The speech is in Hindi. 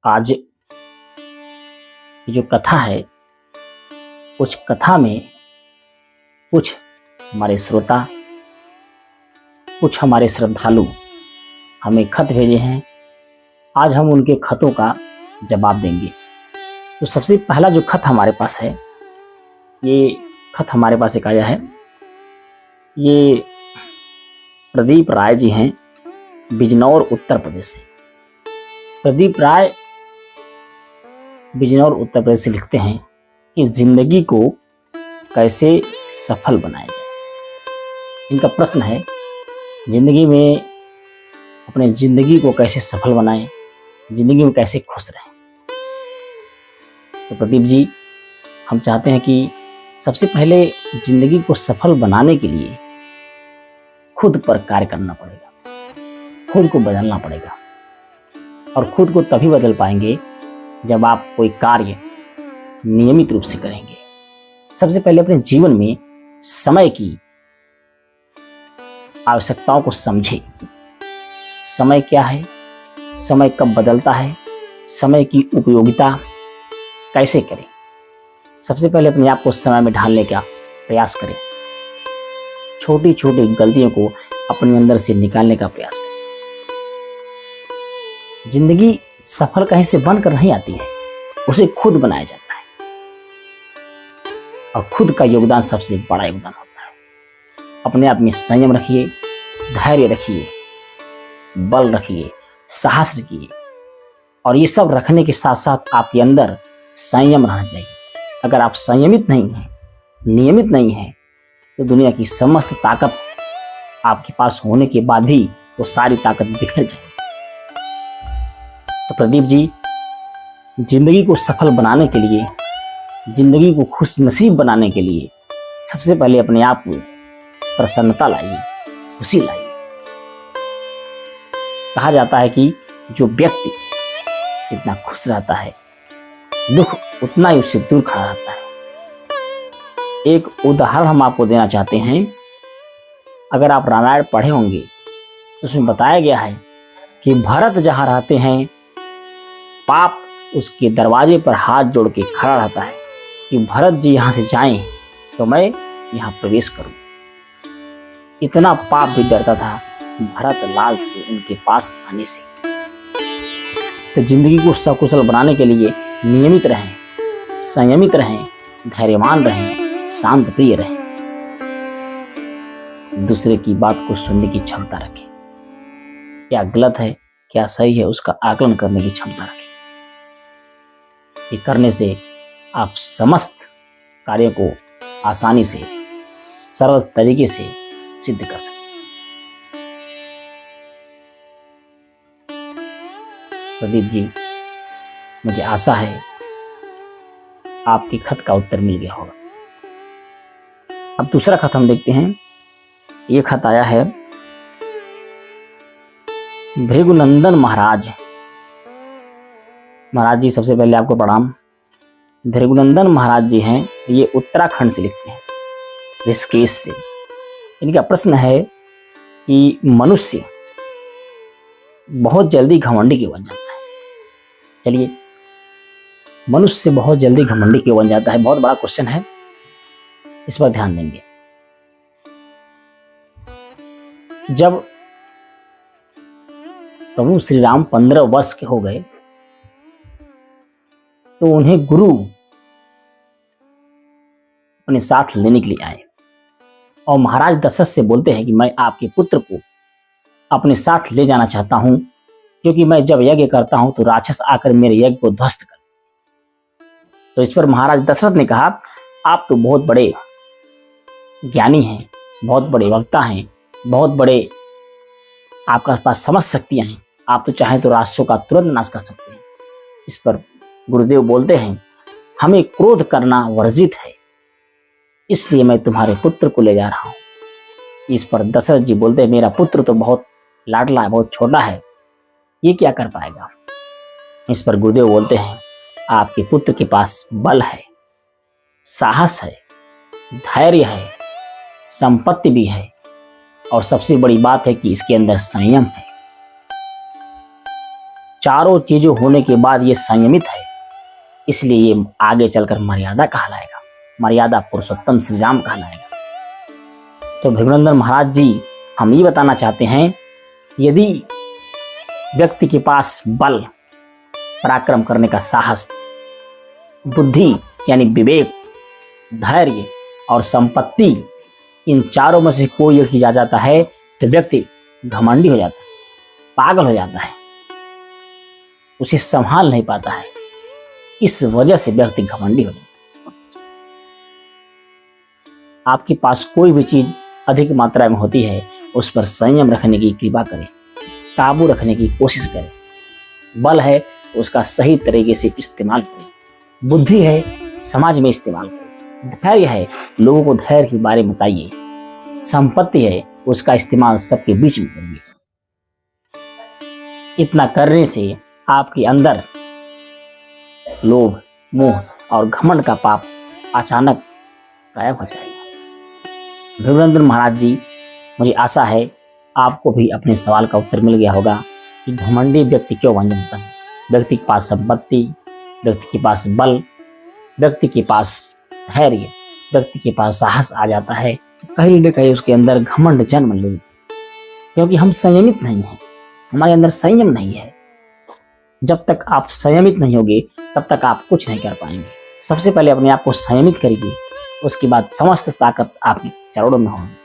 आज की जो कथा है, उस कथा में कुछ हमारे श्रोता, कुछ हमारे श्रद्धालु हमें खत भेजे हैं। आज हम उनके खतों का जवाब देंगे। तो सबसे पहला जो खत हमारे पास है, ये खत हमारे पास एक आया है। ये प्रदीप राय जी हैं, बिजनौर उत्तर प्रदेश से। प्रदीप राय बिजनौर उत्तर प्रदेश से लिखते हैं कि जिंदगी को कैसे सफल बनाया जाए। इनका प्रश्न है, जिंदगी में अपने जिंदगी को कैसे सफल बनाएं, जिंदगी में कैसे खुश रहें। तो प्रदीप जी, हम चाहते हैं कि सबसे पहले जिंदगी को सफल बनाने के लिए खुद पर कार्य करना पड़ेगा, खुद को बदलना पड़ेगा। और खुद को तभी बदल पाएंगे जब आप कोई कार्य नियमित रूप से करेंगे। सबसे पहले अपने जीवन में समय की आवश्यकताओं को समझें। समय क्या है, समय कब बदलता है, समय की उपयोगिता कैसे करें। सबसे पहले अपने आप को समय में ढालने का प्रयास करें। छोटी छोटी गलतियों को अपने अंदर से निकालने का प्रयास करें। जिंदगी सफल कहीं से बनकर नहीं आती है, उसे खुद बनाया जाता है। और खुद का योगदान सबसे बड़ा योगदान होता है। अपने आप में संयम रखिए, धैर्य रखिए, बल रखिए, साहस रखिए। और ये सब रखने के साथ साथ आपके अंदर संयम रहना चाहिए। अगर आप संयमित नहीं हैं, नियमित नहीं हैं, तो दुनिया की समस्त ताकत आपके पास होने के बाद भी वो सारी ताकत बिखर जाएगी। तो प्रदीप जी, जिंदगी को सफल बनाने के लिए, जिंदगी को खुश नसीब बनाने के लिए सबसे पहले अपने आप में प्रसन्नता लाइए, खुशी लाइए। कहा जाता है कि जो व्यक्ति जितना खुश रहता है, दुख उतना ही उससे दूर खड़ा रहता है। एक उदाहरण हम आपको देना चाहते हैं। अगर आप रामायण पढ़े होंगे तो उसमें बताया गया है कि भरत जहां रहते हैं, पाप उसके दरवाजे पर हाथ जोड़ के खड़ा रहता है कि भरत जी यहां से जाएं तो मैं यहां प्रवेश करूं। इतना पाप भी डरता था भरत लाल से उनके पास आने से। तो जिंदगी को सकुशल बनाने के लिए नियमित रहें, संयमित रहें, धैर्यवान रहें, शांत प्रिय रहें। दूसरे की बात को सुनने की क्षमता रखें। क्या गलत है, क्या सही है, उसका आकलन करने की क्षमता रखें। ये करने से आप समस्त कार्यों को आसानी से, सरल तरीके से सिद्ध कर सकते हैं। प्रदीप जी, मुझे आशा है आपके खत का उत्तर मिल गया होगा। अब दूसरा खत हम देखते हैं। ये खत आया है भृगुनंदन महाराज। महाराज जी, सबसे पहले आपको प्रणाम। भृगुनंदन महाराज जी हैं, ये उत्तराखंड से लिखते हैं, ऋषिकेश से। इनका प्रश्न है कि मनुष्य बहुत जल्दी घमंडी क्यों बन जाता है। चलिए, मनुष्य बहुत जल्दी घमंडी क्यों बन जाता है, बहुत बड़ा क्वेश्चन है, इस पर ध्यान देंगे। जब प्रभु श्री राम 15 वर्ष के हो गए तो उन्हें गुरु अपने साथ लेने के लिए आए और महाराज दशरथ से बोलते हैं कि मैं आपके पुत्र को अपने साथ ले जाना चाहता हूं, क्योंकि मैं जब यज्ञ करता हूं तो राक्षस आकर मेरे यज्ञ को ध्वस्त कर। तो इस पर महाराज दशरथ ने कहा, आप तो बहुत बड़े ज्ञानी हैं, बहुत बड़े वक्ता हैं, बहुत बड़े आपके पास समझ शक्तियां हैं, आप तो चाहें तो राक्षसों का तुरंत नाश कर सकते हैं। इस पर गुरुदेव बोलते हैं, हमें क्रोध करना वर्जित है, इसलिए मैं तुम्हारे पुत्र को ले जा रहा हूं। इस पर दशरथ जी बोलते हैं, मेरा पुत्र तो बहुत लाडला है, बहुत छोटा है, ये क्या कर पाएगा। इस पर गुरुदेव बोलते हैं, आपके पुत्र के पास बल है, साहस है, धैर्य है, संपत्ति भी है, और सबसे बड़ी बात है कि इसके अंदर संयम है। चारों चीजें होने के बाद ये संयमित है, इसलिए ये आगे चलकर मर्यादा कहलाएगा, मर्यादा पुरुषोत्तम श्री राम कहलाएगा। तो भृगुनंदन महाराज जी हम ये बताना चाहते हैं, यदि व्यक्ति के पास बल, पराक्रम करने का साहस, बुद्धि यानी विवेक, धैर्य और संपत्ति, इन चारों में से कोई एक चीज आ जाता है तो व्यक्ति घमंडी हो जाता है, पागल हो जाता है, उसे संभाल नहीं पाता है। इस वजह से व्यक्ति घमंडी हो जाता है। आपके पास कोई भी चीज अधिक मात्रा में होती है, उस पर संयम रखने की कृपा करें, काबू रखने की कोशिश करें। बल है तो उसका सही तरीके से इस्तेमाल करें, बुद्धि है समाज में इस्तेमाल करें, धैर्य है लोगों को धैर्य के बारे में बताइए, संपत्ति है उसका इस्तेमाल सबके बीच में करिए। इतना करने से आपके अंदर लोभ, मोह और घमंड का पाप अचानक गायब हो जाएगा। भृगुनंदन महाराज जी, मुझे आशा है आपको भी अपने सवाल का उत्तर मिल गया होगा कि घमंडी व्यक्ति क्यों बन जाता है। व्यक्ति के पास संपत्ति, व्यक्ति के पास बल, व्यक्ति के पास धैर्य, व्यक्ति के पास साहस आ जाता है, कहीं न कहीं उसके अंदर घमंड जन्म ले, क्योंकि हम संयमित नहीं हैं, हमारे अंदर संयम नहीं है। जब तक आप संयमित नहीं होगे तब तक आप कुछ नहीं कर पाएंगे। सबसे पहले अपने आप को संयमित करिए, उसके बाद समस्त ताकत आपके चरणों में होगी।